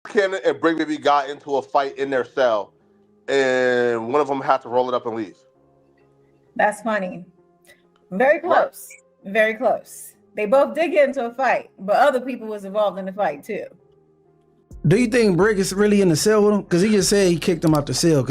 Cannon and Bricc Baby got into a fight in their cell, and one of them had to roll it up and leave. That's funny. Very close. Right. Very close. They both did get into a fight, but other people was involved in the fight too. Do you think Bricc is really in the cell with him? Because he just said he kicked him out the cell.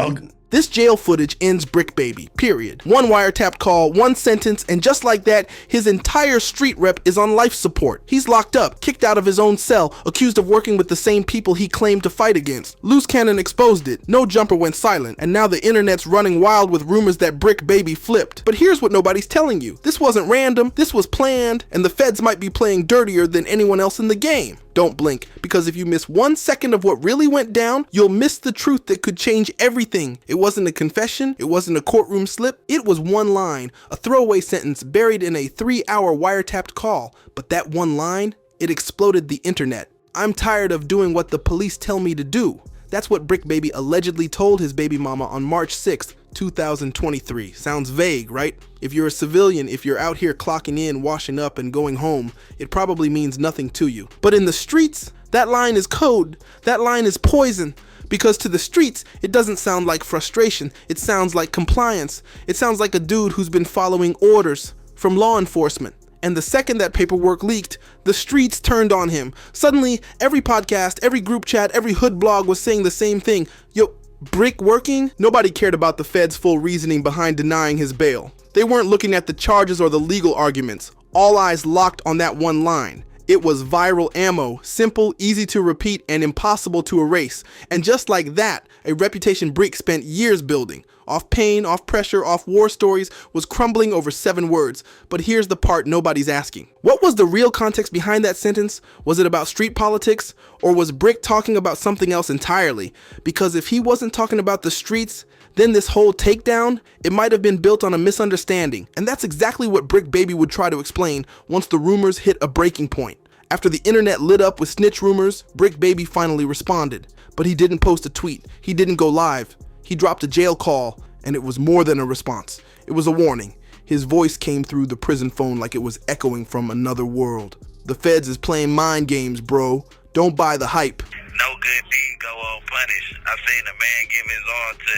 This jail footage ends Bricc Baby, period. One wiretapped call, one sentence, and just like that, his entire street rep is on life support. He's locked up, kicked out of his own cell, accused of working with the same people he claimed to fight against. Loose Cannon exposed it, No Jumper went silent, and now the internet's running wild with rumors that Bricc Baby flipped. But here's what nobody's telling you. This wasn't random, this was planned, and the feds might be playing dirtier than anyone else in the game. Don't blink, because if you miss 1 second of what really went down, you'll miss the truth that could change everything. It wasn't a confession, it wasn't a courtroom slip, it was one line, a throwaway sentence buried in a 3-hour wiretapped call. But that one line, it exploded the internet. I'm tired of doing what the police tell me to do. That's what Bricc Baby allegedly told his baby mama on March 6th, 2023. Sounds vague, right? If you're a civilian, if you're out here clocking in, washing up, and going home, it probably means nothing to you. But in the streets, that line is code. That line is poison. Because to the streets, it doesn't sound like frustration. It sounds like compliance. It sounds like a dude who's been following orders from law enforcement. And the second that paperwork leaked, the streets turned on him. Suddenly, every podcast, every group chat, every hood blog was saying the same thing. Yo, Bricc working? Nobody cared about the feds' full reasoning behind denying his bail. They weren't looking at the charges or the legal arguments. All eyes locked on that one line. It was viral ammo, simple, easy to repeat, and impossible to erase. And just like that, a reputation Bricc spent years building. Off pain, off pressure, off war stories, was crumbling over 7 words. But here's the part nobody's asking. What was the real context behind that sentence? Was it about street politics? Or was Bricc talking about something else entirely? Because if he wasn't talking about the streets, then this whole takedown, it might have been built on a misunderstanding. And that's exactly what Bricc Baby would try to explain once the rumors hit a breaking point. After the internet lit up with snitch rumors, Bricc Baby finally responded. But he didn't post a tweet. He didn't go live. He dropped a jail call, and it was more than a response. It was a warning. His voice came through the prison phone like it was echoing from another world. The feds is playing mind games, bro. Don't buy the hype. No good deed go unpunished. I've seen a man give his all to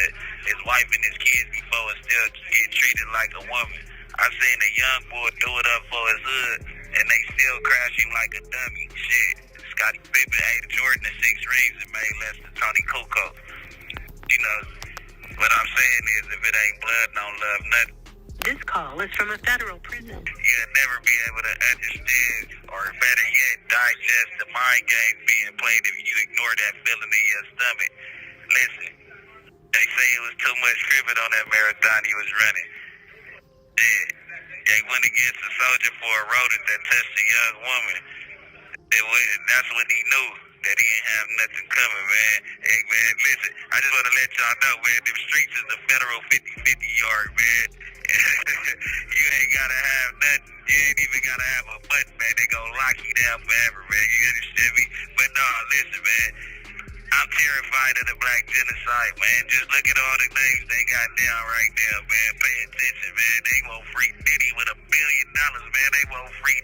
his wife and his kids before and still get treated like a woman. I've seen a young boy do it up for his hood, and they still crash him like a dummy. Shit, Scottie Pippen ate a Jordan and 6 rings and made less than Tony Kukoc. You know, what I'm saying is, if it ain't blood, don't love nothing. This call is from a federal prison. You'll never be able to understand, or better yet, digest the mind game being played if you ignore that feeling in your stomach. Listen, they say it was too much cribbing on that marathon he was running. Yeah, they went against a soldier for a rodent that touched a young woman. That's when he knew that he didn't have nothing coming, man. Hey, man, listen, I just want to let y'all know, man, them streets is the federal 50-50 yard, man. You ain't got to have nothing. You ain't even got to have a button, man. They gonna lock you down forever, man. You understand me? But no, listen, man. I'm terrified of the black genocide, man. Just look at all the names they got down right now, man. Pay attention, man. They won't free Diddy with $1 billion, man. They won't free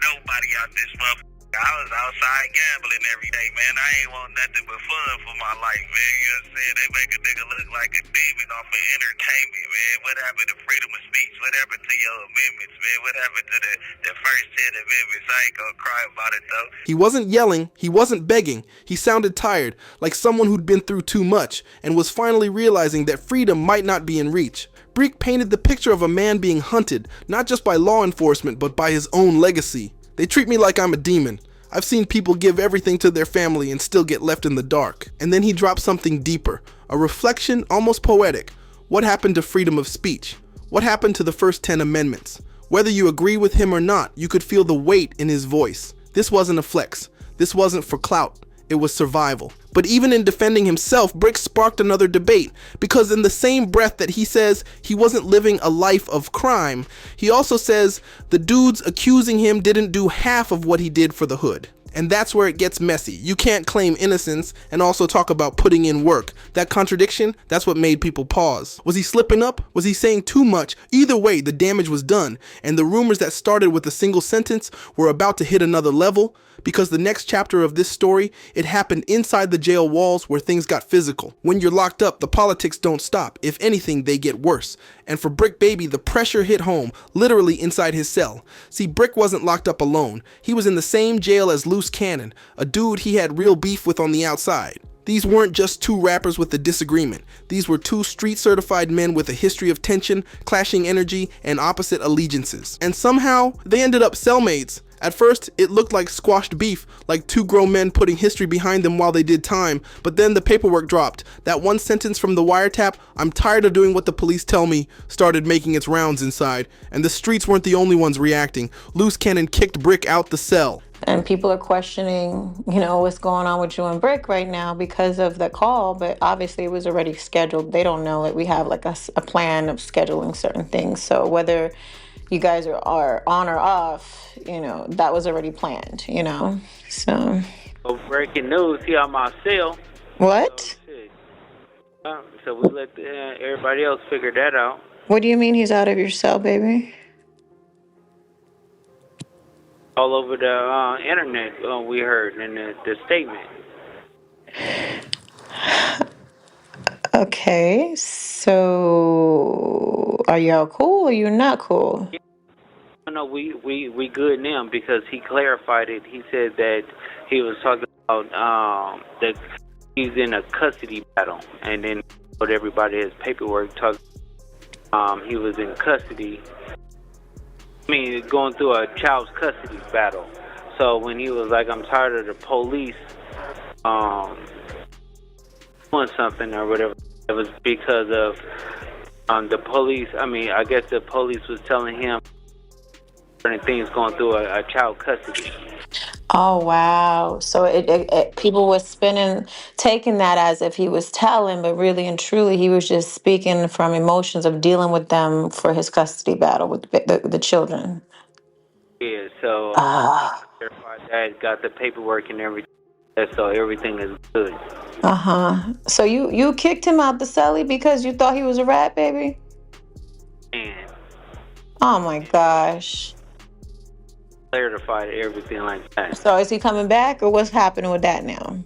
nobody out this motherfucker. I was outside gambling every day, man. I ain't want nothing but fun for my life, man. You know what I'm saying? They make a nigga look like a demon off of entertainment, man. What happened to freedom of speech? What happened to your amendments, man? What happened to the first 10 amendments? I ain't gonna cry about it, though. He wasn't yelling, he wasn't begging. He sounded tired, like someone who'd been through too much, and was finally realizing that freedom might not be in reach. Bricc painted the picture of a man being hunted, not just by law enforcement, but by his own legacy. They treat me like I'm a demon. I've seen people give everything to their family and still get left in the dark. And then he dropped something deeper, a reflection almost poetic. What happened to freedom of speech? What happened to the first 10 amendments? Whether you agree with him or not, you could feel the weight in his voice. This wasn't a flex. This wasn't for clout. It was survival. But even in defending himself, Bricc sparked another debate, because in the same breath that he says he wasn't living a life of crime, he also says the dudes accusing him didn't do half of what he did for the hood. And that's where it gets messy. You can't claim innocence and also talk about putting in work. That contradiction, that's what made people pause. Was he slipping up? Was he saying too much? Either way, the damage was done, and the rumors that started with a single sentence were about to hit another level, because the next chapter of this story, it happened inside the jail walls where things got physical. When you're locked up, the politics don't stop. If anything, they get worse. And for Bricc Baby, the pressure hit home, literally inside his cell. See, Bricc wasn't locked up alone. He was in the same jail as Loose Cannon, a dude he had real beef with on the outside. These weren't just two rappers with a disagreement. These were two street-certified men with a history of tension, clashing energy, and opposite allegiances. And somehow, they ended up cellmates. At first, it looked like squashed beef, like two grown men putting history behind them while they did time, but then the paperwork dropped. That one sentence from the wiretap, "I'm tired of doing what the police tell me," started making its rounds inside, and the streets weren't the only ones reacting. Loose Cannon kicked Bricc out the cell. And people are questioning, what's going on with you and Bricc right now because of the call, but obviously it was already scheduled. They don't know that we have like a plan of scheduling certain things. So whether you guys are on or off, that was already planned, so. Breaking news, he on my cell. What? So we let everybody else figure that out. What do you mean he's out of your cell, baby? All over the internet, we heard in the statement. Okay, so are y'all cool or you not cool? No, we good now because he clarified it. He said that he was talking about that he's in a custody battle, and then put everybody his paperwork talking. He was in custody. Going through a child's custody battle. So when he was like, "I'm tired of the police doing something or whatever," it was because of the police. I guess the police was telling him certain things going through a child custody. Oh, wow. So it people were taking that as if he was telling, but really and truly he was just speaking from emotions of dealing with them for his custody battle with the children. Yeah, so verified that, got the paperwork and everything, so everything is good. So you kicked him out the celly because you thought he was a rat, baby? And Oh my gosh. clarified everything like that. So is he coming back or what's happening with that now?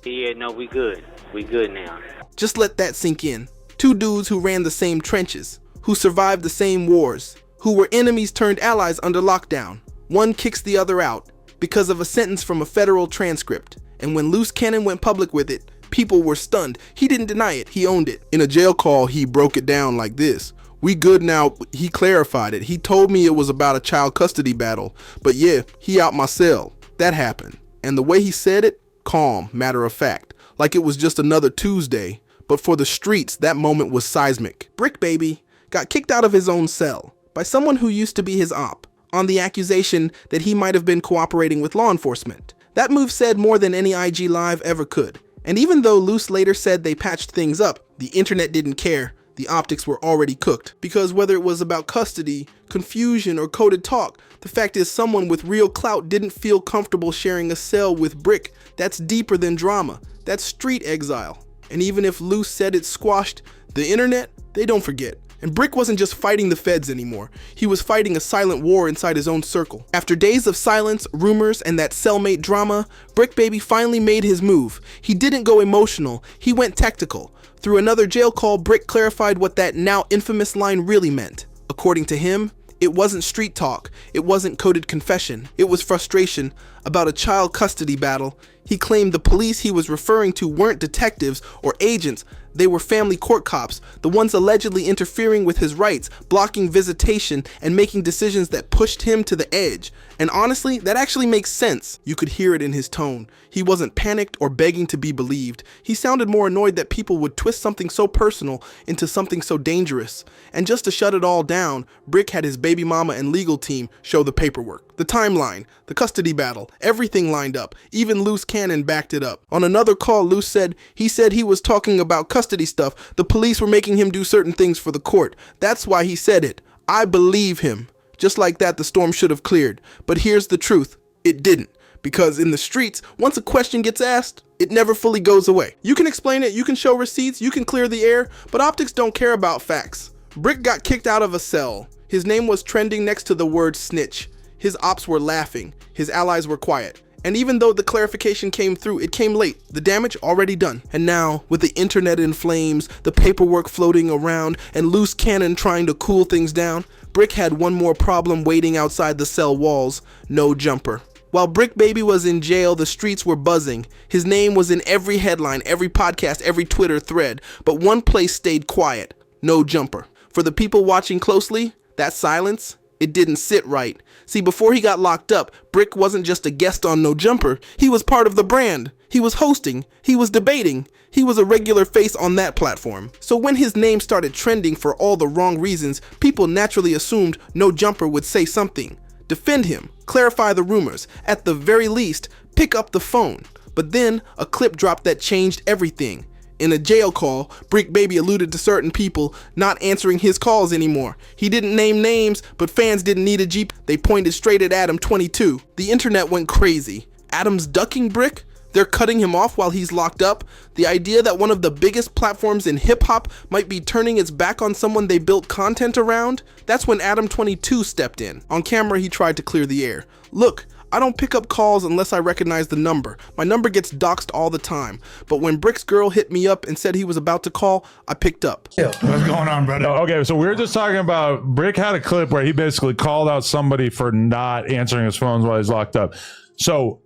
Yeah, no, we good. We good now. Just let that sink in. Two dudes who ran the same trenches, who survived the same wars, who were enemies turned allies under lockdown. One kicks the other out because of a sentence from a federal transcript. And when Loose Cannon went public with it, people were stunned. He didn't deny it, he owned it. In a jail call, he broke it down like this. "We good now," he clarified it. "He told me it was about a child custody battle, but yeah, he out my cell. That happened." And the way he said it, calm, matter of fact, like it was just another Tuesday. But for the streets, that moment was seismic. Bricc Baby got kicked out of his own cell by someone who used to be his op, on the accusation that he might have been cooperating with law enforcement. That move said more than any IG Live ever could. And even though Loose later said they patched things up, the internet didn't care. The optics were already cooked. Because whether it was about custody, confusion, or coded talk, the fact is someone with real clout didn't feel comfortable sharing a cell with Bricc. That's deeper than drama. That's street exile. And even if Loose said it's squashed, the internet, they don't forget. And Bricc wasn't just fighting the feds anymore. He was fighting a silent war inside his own circle. After days of silence, rumors, and that cellmate drama, Bricc Baby finally made his move. He didn't go emotional, he went tactical. Through another jail call, Bricc clarified what that now infamous line really meant. According to him, it wasn't street talk, it wasn't coded confession, it was frustration about a child custody battle. He claimed the police he was referring to weren't detectives or agents, they were family court cops, the ones allegedly interfering with his rights, blocking visitation, and making decisions that pushed him to the edge. And honestly, that actually makes sense. You could hear it in his tone. He wasn't panicked or begging to be believed. He sounded more annoyed that people would twist something so personal into something so dangerous. And just to shut it all down, Bricc had his baby mama and legal team show the paperwork, the timeline, the custody battle, everything lined up. Even Loose Cannon backed it up. On another call, Loose said he was talking about custody stuff. The police were making him do certain things for the court. That's why he said it. I believe him. Just like that, the storm should have cleared. But here's the truth. It didn't. Because in the streets, once a question gets asked, it never fully goes away. You can explain it, you can show receipts, you can clear the air, but optics don't care about facts. Bricc got kicked out of a cell. His name was trending next to the word snitch. His ops were laughing. His allies were quiet. And even though the clarification came through, it came late. The damage already done. And now, with the internet in flames, the paperwork floating around, and loose cannon trying to cool things down, Bricc had one more problem waiting outside the cell walls: no jumper. While Bricc Baby was in jail, the streets were buzzing. His name was in every headline, every podcast, every Twitter thread. But one place stayed quiet: no jumper. For the people watching closely, that silence, it didn't sit right. See, before he got locked up, Bricc wasn't just a guest on No Jumper. He was part of the brand. He was hosting. He was debating. He was a regular face on that platform. So when his name started trending for all the wrong reasons, people naturally assumed No Jumper would say something. Defend him. Clarify the rumors. At the very least, pick up the phone. But then, a clip dropped that changed everything. In a jail call, Bricc Baby alluded to certain people not answering his calls anymore. He didn't name names, but fans didn't need a Jeep. They pointed straight at Adam 22. The internet went crazy. Adam's ducking Bricc? They're cutting him off while he's locked up? The idea that one of the biggest platforms in hip-hop might be turning its back on someone they built content around? That's when Adam 22 stepped in. On camera, he tried to clear the air. Look, I don't pick up calls unless I recognize the number. My number gets doxed all the time. But when Brick's girl hit me up and said he was about to call, I picked up. What's going on, brother? Okay, so we were just talking about Bricc had a clip where he basically called out somebody for not answering his phones while he's locked up. So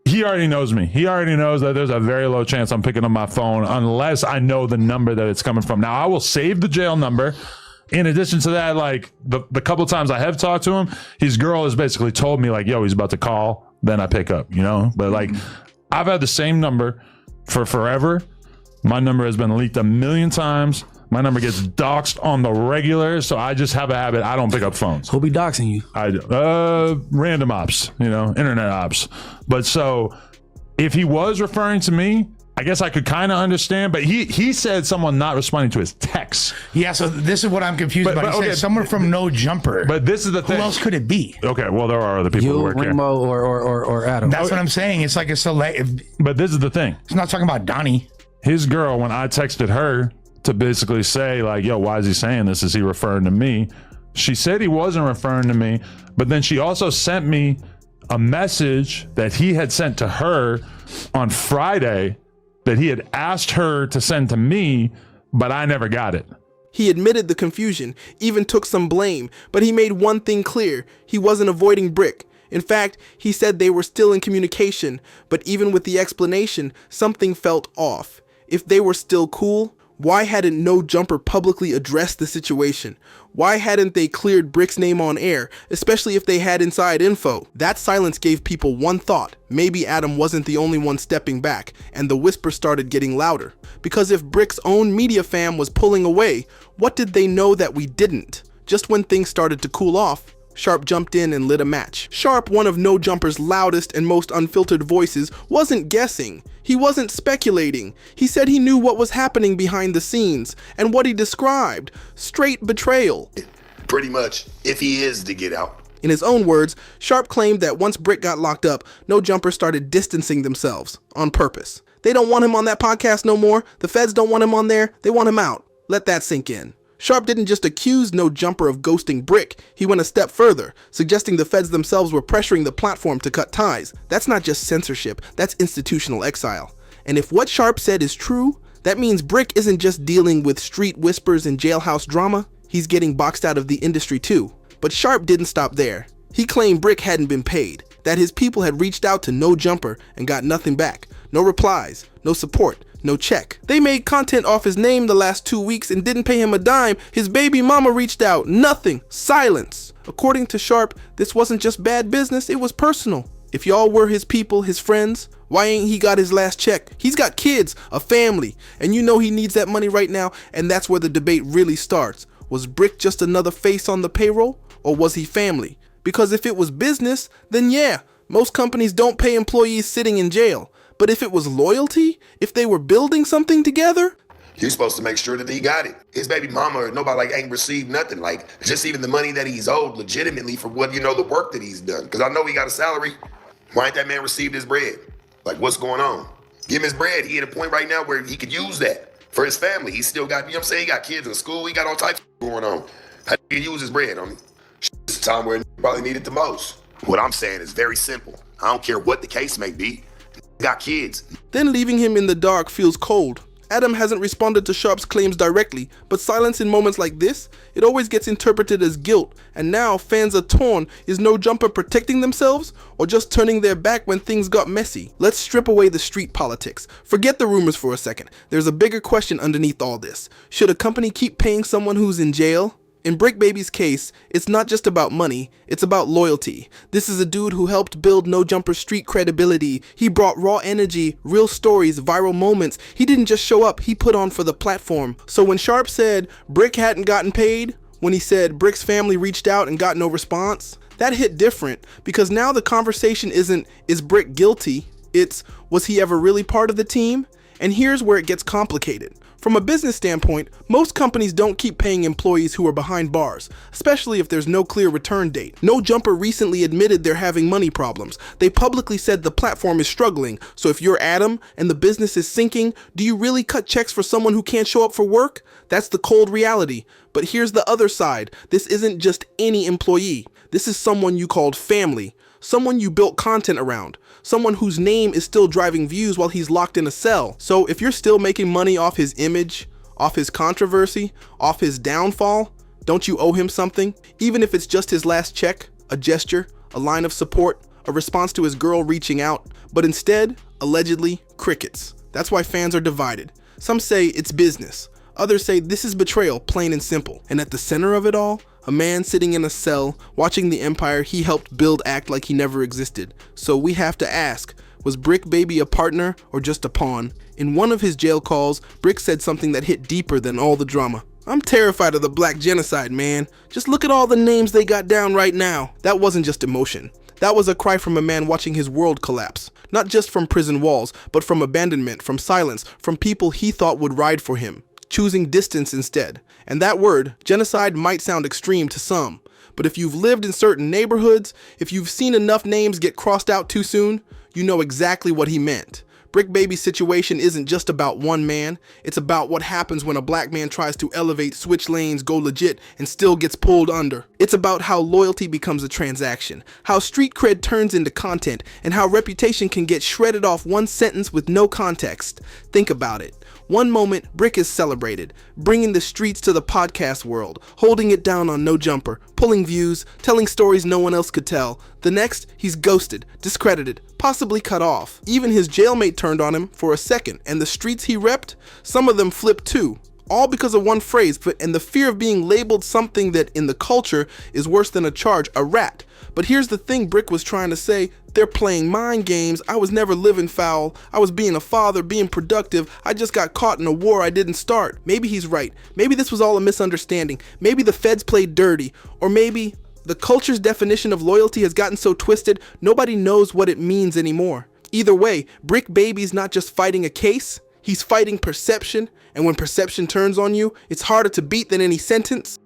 he already knows me. He already knows that there's a very low chance I'm picking up my phone unless I know the number that it's coming from. Now, I will save the jail number. In addition to that, like the couple of times I have talked to him, his girl has basically told me like, yo, he's about to call. Then I pick up, you know, but like I've had the same number for forever. My number has been leaked a million times. My number gets doxed on the regular. So I just have a habit. I don't pick up phones. Who'll be doxing you? Random ops, you know, internet ops. But so if he was referring to me, I guess I could kind of understand, but he said someone not responding to his texts. Yeah, so this is what I'm confused about. He said someone from No Jumper. But this is the thing. Who else could it be? Okay, well, there are other people who work Rainbow, here. or Adam. That's what I'm saying. It's like a select. But this is the thing. It's not talking about Donnie. His girl, when I texted her to basically say like, yo, why is he saying this? Is he referring to me? She said he wasn't referring to me, but then she also sent me a message that he had sent to her on Friday that he had asked her to send to me, but I never got it. He admitted the confusion, even took some blame, but he made one thing clear: he wasn't avoiding Bricc. In fact, he said they were still in communication, but even with the explanation, something felt off. If they were still cool, why hadn't No Jumper publicly addressed the situation? Why hadn't they cleared Brick's name on air, especially if they had inside info? That silence gave people one thought: maybe Adam wasn't the only one stepping back, and the whisper started getting louder. Because if Brick's own media fam was pulling away, what did they know that we didn't? Just when things started to cool off, Sharp jumped in and lit a match. Sharp, one of No Jumper's loudest and most unfiltered voices, wasn't guessing. He wasn't speculating. He said he knew what was happening behind the scenes, and what he described: straight betrayal. Pretty much, if he is to get out. In his own words, Sharp claimed that once Bricc got locked up, No Jumper started distancing themselves on purpose. They don't want him on that podcast no more. The feds don't want him on there. They want him out. Let that sink in. Sharp didn't just accuse No Jumper of ghosting Bricc. He went a step further, suggesting the feds themselves were pressuring the platform to cut ties. That's not just censorship, that's institutional exile. And if what Sharp said is true, that means Bricc isn't just dealing with street whispers and jailhouse drama. He's getting boxed out of the industry too. But Sharp didn't stop there. He claimed Bricc hadn't been paid, that his people had reached out to No Jumper and got nothing back. No replies, no support, no check. They made content off his name the last 2 weeks and didn't pay him a dime. His baby mama reached out. Nothing. Silence. According to Sharp, this wasn't just bad business, it was personal. If y'all were his people, his friends, why ain't he got his last check? He's got kids, a family, and you know he needs that money right now, and that's where the debate really starts. Was Bricc just another face on the payroll, or was he family? Because if it was business, then yeah, most companies don't pay employees sitting in jail. But if it was loyalty, if they were building something together, You're supposed to make sure that he got it. His baby mama or nobody like ain't received nothing. Like just even the money that he's owed legitimately for what, you know, the work that he's done. Cause I know he got a salary. Why ain't that man received his bread? Like, what's going on? Give him his bread. He at a point right now where he could use that for his family. He still got, you know what I'm saying? He got kids in school. He got all types of going on. How do you use his bread? I mean, it's a time where he probably need it the most. What I'm saying is very simple. I don't care what the case may be. Got kids. Then leaving him in the dark feels cold. Adam hasn't responded to Sharp's claims directly, but silence in moments like this, it always gets interpreted as guilt, and now fans are torn. Is No Jumper protecting themselves, or just turning their back when things got messy? Let's strip away the street politics. Forget the rumors for a second. There's a bigger question underneath all this. Should a company keep paying someone who's in jail? In Bricc Baby's case, it's not just about money, it's about loyalty. This is a dude who helped build No Jumper's street credibility. He brought raw energy, real stories, viral moments. He didn't just show up, he put on for the platform. So when Sharp said Bricc hadn't gotten paid, when he said Brick's family reached out and got no response, that hit different, because now the conversation isn't, is Bricc guilty? It's, was he ever really part of the team? And here's where it gets complicated. From a business standpoint, most companies don't keep paying employees who are behind bars, especially if there's no clear return date. No Jumper recently admitted they're having money problems. They publicly said the platform is struggling, so if you're Adam and the business is sinking, do you really cut checks for someone who can't show up for work? That's the cold reality. But here's the other side. This isn't just any employee. This is someone you called family. Someone you built content around, someone whose name is still driving views while he's locked in a cell. So if you're still making money off his image, off his controversy, off his downfall, don't you owe him something? Even if it's just his last check, a gesture, a line of support, a response to his girl reaching out, but instead, allegedly, crickets. That's why fans are divided. Some say it's business. Others say this is betrayal, plain and simple. And at the center of it all, a man sitting in a cell, watching the empire he helped build act like he never existed. So we have to ask, was Bricc Baby a partner or just a pawn? In one of his jail calls, Bricc said something that hit deeper than all the drama. I'm terrified of the black genocide, man. Just look at all the names they got down right now. That wasn't just emotion. That was a cry from a man watching his world collapse. Not just from prison walls, but from abandonment, from silence, from people he thought would ride for him, choosing distance instead. And that word, genocide, might sound extreme to some, but if you've lived in certain neighborhoods, if you've seen enough names get crossed out too soon, you know exactly what he meant. Bricc Baby's situation isn't just about one man, it's about what happens when a black man tries to elevate, switch lanes, go legit, and still gets pulled under. It's about how loyalty becomes a transaction, how street cred turns into content, and how reputation can get shredded off one sentence with no context. Think about it. One moment, Bricc is celebrated, bringing the streets to the podcast world, holding it down on No Jumper, pulling views, telling stories no one else could tell. The next, he's ghosted, discredited, possibly cut off. Even his jailmate turned on him for a second, and the streets he repped, some of them flipped too. All because of one phrase, and the fear of being labeled something that in the culture is worse than a charge, a rat. But here's the thing Bricc was trying to say, they're playing mind games, I was never living foul, I was being a father, being productive, I just got caught in a war I didn't start. Maybe he's right, maybe this was all a misunderstanding, maybe the feds played dirty, or maybe the culture's definition of loyalty has gotten so twisted, nobody knows what it means anymore. Either way, Bricc Baby's not just fighting a case, he's fighting perception, and when perception turns on you, it's harder to beat than any sentence.